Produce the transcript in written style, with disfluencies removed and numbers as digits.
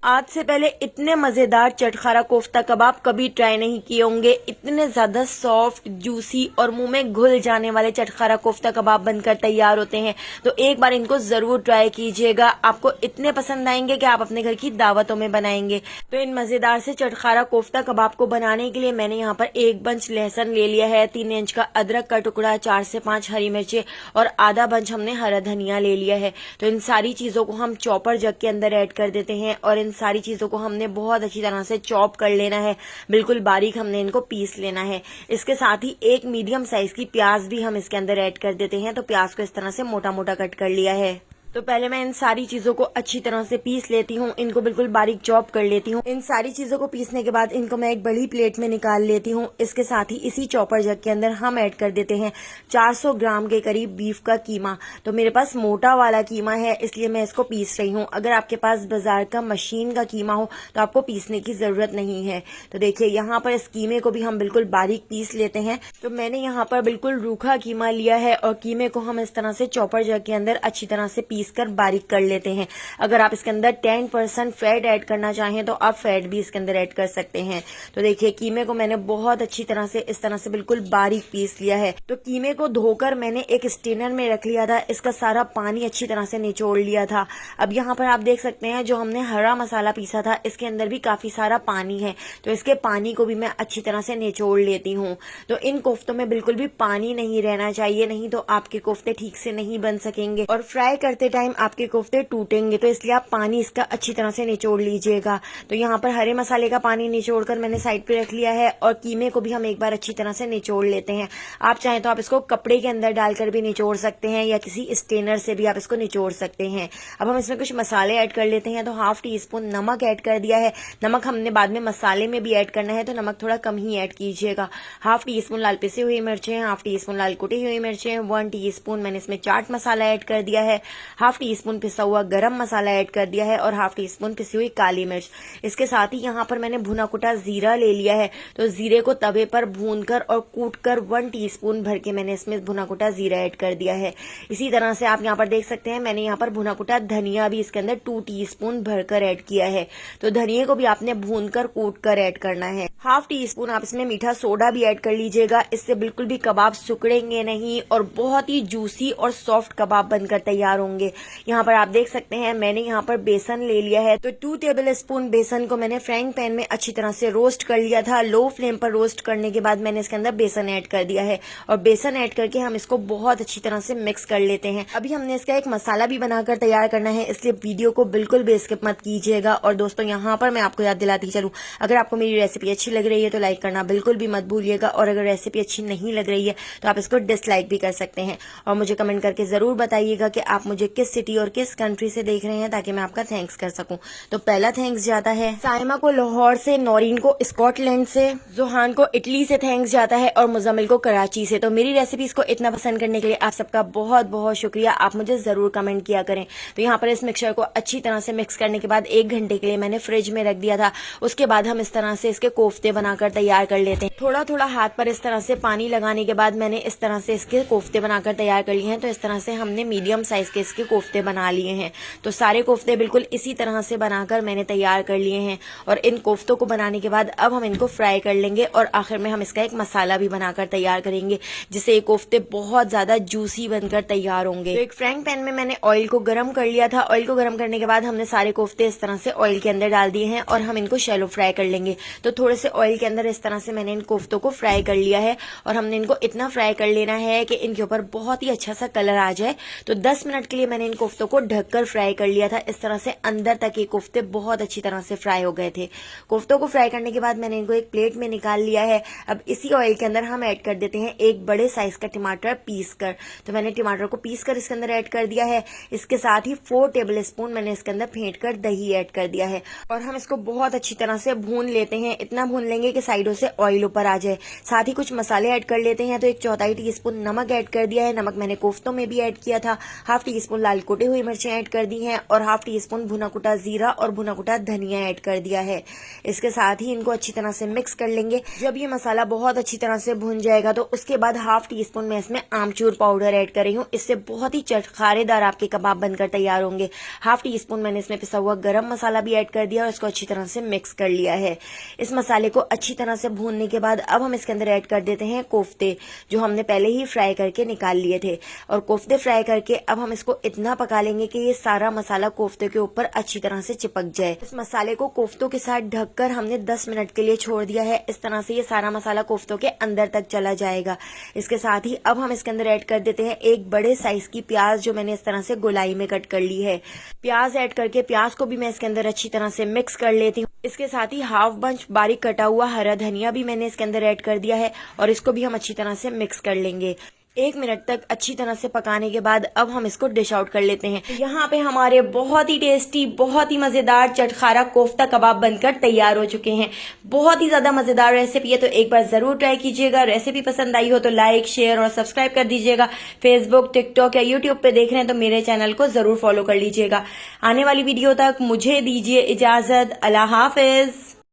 आज से पहले इतने मजेदार चटखारा कोफ्ता कबाब कभी ट्राई नहीं किए होंगे। इतने ज्यादा सॉफ्ट, जूसी और मुंह में घुल जाने वाले चटखारा कोफ्ता कबाब बनकर तैयार होते हैं। तो एक बार इनको जरूर ट्राई कीजिएगा, आपको इतने पसंद आएंगे कि आप अपने घर की दावतों में बनाएंगे। तो इन मजेदार से चटखारा कोफ्ता कबाब को बनाने के लिए मैंने यहाँ पर 1 बंच लहसुन ले लिया है, 3 इंच का अदरक का टुकड़ा, 4 से 5 हरी मिर्चें और आधा बंच हमने हरा धनिया ले लिया है। तो इन सारी चीजों को हम चॉपर जग के अंदर ऐड कर देते हैं और इन सारी चीजों को हमने बहुत अच्छी तरह से चॉप कर लेना है। बिल्कुल बारीक हमने इनको पीस लेना है। इसके साथ ही एक मीडियम साइज की प्याज भी हम इसके अंदर ऐड कर देते हैं। तो प्याज को इस तरह से मोटा मोटा कट कर लिया है। तो पहले मैं इन सारी चीजों को अच्छी तरह से पीस लेती हूँ, इनको बिल्कुल बारीक चॉप कर लेती हूँ। इन सारी चीजों को पीसने के बाद इनको मैं एक बड़ी प्लेट में निकाल लेती हूँ। इसके साथ ही इसी चॉपर जग के अंदर हम ऐड कर देते हैं 400 ग्राम के करीब बीफ का कीमा। तो मेरे पास मोटा वाला कीमा है, इसलिए मैं इसको पीस रही हूँ। अगर आपके पास बाजार का मशीन का कीमा हो तो आपको पीसने की जरूरत नहीं है। तो देखिए यहाँ पर इस कीमे को भी हम बिल्कुल बारीक पीस लेते हैं। तो मैंने यहाँ पर बिल्कुल रूखा कीमा लिया है और कीमे को हम इस तरह से चॉपर जग के अंदर अच्छी तरह से कर बारीक कर लेते हैं। अगर आप इसके अंदर 10% फैट ऐड करना चाहें तो आप फैट भी इसके अंदर ऐड कर सकते हैं। तो देखिए कीमे को मैंने बहुत अच्छी तरह से इस तरह से बिल्कुल बारीक पीस लिया है। तो कीमे को धोकर मैंने एक स्टेनर में रख लिया था, इसका सारा पानी अच्छी तरह से निचोड़ लिया था। अब यहाँ पर आप देख सकते हैं जो हमने हरा मसाला पीसा था इसके अंदर भी काफी सारा पानी है। तो इसके पानी को भी मैं अच्छी तरह से निचोड़ लेती हूँ। तो इन कोफ्तों में बिल्कुल भी पानी नहीं रहना चाहिए, नहीं तो आपके कोफ्ते ठीक से नहीं बन सकेंगे और फ्राई करते टाइम आपके कोफ्ते टूटेंगे। तो इसलिए आप पानी इसका अच्छी तरह से निचोड़ लीजिएगा। तो यहाँ पर हरे मसाले का पानी निचोड़कर मैंने साइड पे रख लिया है और कीमे को भी हम एक बार अच्छी तरह से निचोड़ लेते हैं। आप चाहें तो आप इसको कपड़े के अंदर डालकर भी निचोड़ सकते हैं या किसी स्टेनर से भी आप इसको निचोड़ सकते हैं। अब हम इसमें कुछ मसाले ऐड कर लेते हैं। तो ½ टीस्पून नमक ऐड कर दिया है। नमक हमने बाद में मसाले में भी ऐड करना है, तो नमक थोड़ा कम ही ऐड कीजिएगा। ½ टीस्पून लाल पिसी हुई मिर्चें, ½ टीस्पून लाल कुटी हुई मिर्चें, 1 टीस्पून मैंने इसमें चाट मसाला ऐड कर दिया है, ½ टीस्पून पिसा हुआ गरम मसाला ऐड कर दिया है और ½ टीस्पून पिसी हुई काली मिर्च। इसके साथ ही यहाँ पर मैंने भुना कुटा जीरा ले लिया है। तो जीरे को तवे पर भूनकर और कूटकर 1 टीस्पून भर के मैंने इसमें भुना कुटा जीरा ऐड कर दिया है। इसी तरह से आप यहाँ पर देख सकते हैं मैंने यहाँ पर भुना कुटा धनिया भी इसके अंदर 2 टीस्पून भरकर ऐड किया है। तो धनिया को भी आपने भूनकर कूटकर ऐड करना है। ½ टीस्पून आप इसमें मीठा सोडा भी ऐड कर लीजिएगा। इससे बिल्कुल भी कबाब सिकुड़ेंगे नहीं और बहुत ही जूसी और सॉफ्ट कबाब बनकर तैयार होंगे। यहाँ पर आप देख सकते हैं मैंने यहाँ पर बेसन ले लिया है। तो 2 टेबलस्पून बेसन को मैंने फ्राइंग पैन में अच्छी तरह से रोस्ट कर लिया था। लो फ्लेम पर रोस्ट करने के बाद मैंने इसके अंदर बेसन ऐड कर दिया है और बेसन ऐड करके हम इसको बहुत अच्छी तरह से मिक्स कर लेते हैं। अभी हमने इसका एक मसाला भी बनाकर तैयार करना है, इसलिए वीडियो को बिल्कुल भी स्किप मत कीजिएगा। और दोस्तों यहाँ पर मैं आपको याद दिलाती चलूं, अगर आपको मेरी रेसिपी अच्छी लग रही है तो लाइक करना बिल्कुल भी मत भूलिएगा और अगर रेसिपी अच्छी नहीं लग रही है तो आप इसको डिसलाइक भी कर सकते हैं। और मुझे कमेंट करके जरूर बताइएगा कि आप मुझे किस सिटी और किस कंट्री से देख रहे हैं ताकि मैं आपका थैंक्स कर सकूं। तो पहला थैंक्स जाता है साइमा को लाहौर से, नौरीन को स्कॉटलैंड से, जोहान को इटली से थैंक्स जाता है और मुजम्मिल को कराची से। तो मेरी रेसिपीज को इतना पसंद करने के लिए आप सबका बहुत बहुत शुक्रिया। आप मुझे जरूर कमेंट किया करें। तो यहाँ पर इस मिक्सचर को अच्छी तरह से मिक्स करने के बाद 1 घंटे के लिए मैंने फ्रिज में रख दिया था। उसके बाद हम इस तरह से इसके कोफ्ते बनाकर तैयार कर लेते हैं। थोड़ा थोड़ा हाथ पर इस तरह से पानी लगाने के बाद मैंने इस तरह से इसके कोफ्ते बनाकर तैयार कर लिए हैं। तो इस तरह से हमने मीडियम साइज के इसके कोफ्ते बना लिए हैं। तो सारे कोफ्ते बिल्कुल इसी तरह से बनाकर मैंने तैयार कर लिए हैं और इन कोफ्तों को बनाने के बाद अब हम इनको फ्राई कर लेंगे और आखिर में हम इसका एक मसाला भी बनाकर तैयार करेंगे जिससे ये कोफ्ते बहुत ज्यादा जूसी बनकर तैयार होंगे। तो एक फ्राइंग पैन में मैंने ऑयल को गर्म कर लिया था। ऑयल को गर्म करने के बाद हमने सारे कोफ्ते इस तरह से ऑयल के अंदर डाल दिए हैं और हम इनको शैलो फ्राई कर लेंगे। तो थोड़े से ऑयल के अंदर इस तरह से मैंने इन कोफ्तों को फ्राई कर लिया है और हमने इनको इतना फ्राई कर लेना है कि इनके ऊपर बहुत ही अच्छा सा कलर आ जाए। तो 10 मिनट के लिए मैंने इन कोफ्तों को ढककर फ्राई कर लिया था। इस तरह से अंदर तक ये कोफ्ते बहुत अच्छी तरह से फ्राई हो गए थे। कोफ्तों को फ्राई करने के बाद मैंने इनको एक प्लेट में निकाल लिया है। अब इसी ऑयल के अंदर हम ऐड कर देते हैं एक बड़े साइज का टमाटर पीस कर। तो मैंने टमाटर को पीस कर इसके अंदर ऐड कर दिया है। इसके साथ ही 4 टेबलस्पून मैंने इसके अंदर फेंट कर दही ऐड कर दिया है और हम इसको बहुत अच्छी तरह से भून लेते हैं। इतना भून लेंगे कि साइडों से ऑयल ऊपर आ जाए। साथ ही कुछ मसाले ऐड कर लेते हैं। तो 1/4 टीस्पून नमक ऐड कर दिया है। नमक मैंने कोफ्तों में भी ऐड किया था। ½ टीस्पून लाल कुटी हुई मिर्चें ऐड कर दी हैं और हाफ टी स्पून भुना कुटा जीरा और भुना कुटा धनिया ऐड कर दिया है। इसके साथ ही इनको अच्छी तरह से मिक्स कर लेंगे। जब ये मसाला बहुत अच्छी तरह से भुन जाएगा तो उसके बाद हाफ टी स्पून मैं इसमें आमचूर पाउडर ऐड कर रही हूँ। इससे बहुत ही चटखारेदार आपके कबाब बनकर तैयार होंगे। हाफ टी स्पून मैंने इसमें पिसा हुआ गरम मसाला भी ऐड कर दिया और इसको अच्छी तरह से मिक्स कर लिया है। इस मसाले को अच्छी तरह से भूनने के बाद अब हम इसके अंदर ऐड कर देते हैं कोफ्ते, जो हमने पहले ही फ्राई करके निकाल लिए थे। और कोफ्ते फ्राई करके अब हम इसको इतना पका लेंगे कि ये सारा मसाला कोफ्ते के ऊपर अच्छी तरह से चिपक जाए। इस मसाले को कोफ्तों के साथ ढककर हमने 10 मिनट के लिए छोड़ दिया है। इस तरह से ये सारा मसाला कोफ्तों के अंदर तक चला जाएगा। इसके साथ ही अब हम इसके अंदर ऐड कर देते हैं एक बड़े साइज की प्याज, जो मैंने इस तरह से गोलाई में कट कर ली है। प्याज ऐड करके प्याज को भी मैं इसके अंदर अच्छी तरह से मिक्स कर लेती हूँ। इसके साथ ही हाफ बंच बारीक कटा हुआ हरा धनिया भी मैंने इसके अंदर ऐड कर दिया है और इसको भी हम अच्छी तरह से मिक्स कर लेंगे। 1 मिनट तक अच्छी तरह से पकाने के बाद अब हम इसको डिश आउट कर लेते हैं। यहाँ पे हमारे बहुत ही टेस्टी, बहुत ही मजेदार चटखारा कोफ्ता कबाब बनकर तैयार हो चुके हैं। बहुत ही ज्यादा मजेदार रेसिपी है, तो एक बार जरूर ट्राई कीजिएगा। रेसिपी पसंद आई हो तो लाइक, शेयर और सब्सक्राइब कर दीजिएगा। फेसबुक, टिकटॉक या यूट्यूब पे देख रहे हैं तो मेरे चैनल को जरूर फॉलो कर लीजिएगा। आने वाली वीडियो तक मुझे दीजिए इजाजत। अल्लाह हाफिज।